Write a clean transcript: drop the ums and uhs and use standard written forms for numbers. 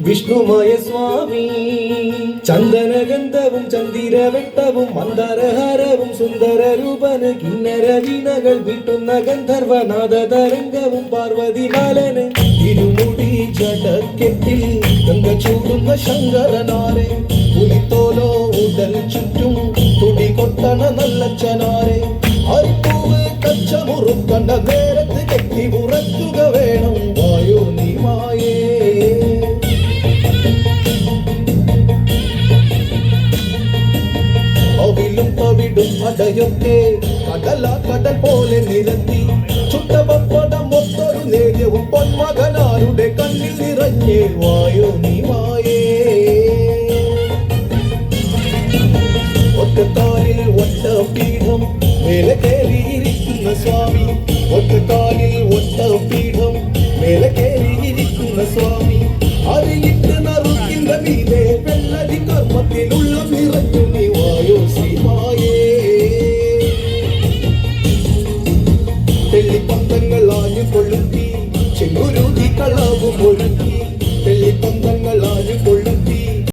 വിഷ്ണുമായ സ്വാമി ചന്ദനഗന്ധവും ചന്ദിരവെട്ടവും മന്ദരഹരവും സുന്ദരരൂപന് കിന്നര വീണകൾ വീട്ടുന്ന ഗന്ധർവനാഥ തരംഗവും പാർവതി ബാലന് ഇരുമുടി ജടക്കെട്ടിൽ ഗംഗ ചൂടുന്ന ശങ്കരനാരെ പുലിത്തോലോ ഉടൽ ചുറ്റും തുടി കൊട്ടണ നല്ലച്ചനാരെ അരിപ്പൂവ് കച്ചമുറുക്കണ്ട നേരത്ത് കെട്ടി ഉറക്കുക വേണം വായോ നീ മായേ അവിലും തവിടും അടയൊക്കെ കടൽ പോലെ നിരത്തി ചുട്ടപപ്പടം ഒത്തൊരു നേര്യവും പൊന്മകനാരുടെ കണ്ണിൽ നിറഞ്ഞേ വായോ നീ മായേ ഒറ്റക്കാലിൽ ഒറ്റപീഠം മേലെ കയറിയിരിക്കുന്ന സ്വാമി ഒറ്റക്കാലിൽ ഒറ്റപീഠം മേലെ കയറിയിരിക്കുന്ന സ്വാമി അറിയിട്ട് നറുക്കിന്റെ മീതെ വെള്ളരി കർമ്മത്തിലുള്ള നിറഞ്ഞു നീ വായോ ശ്രീമായേ തെള്ളിപ്പന്തങ്ങൾ ആഞ്ഞു കൊള്ളുത്തി ചെങ്കുരുതി കളവും ഒഴുക്കി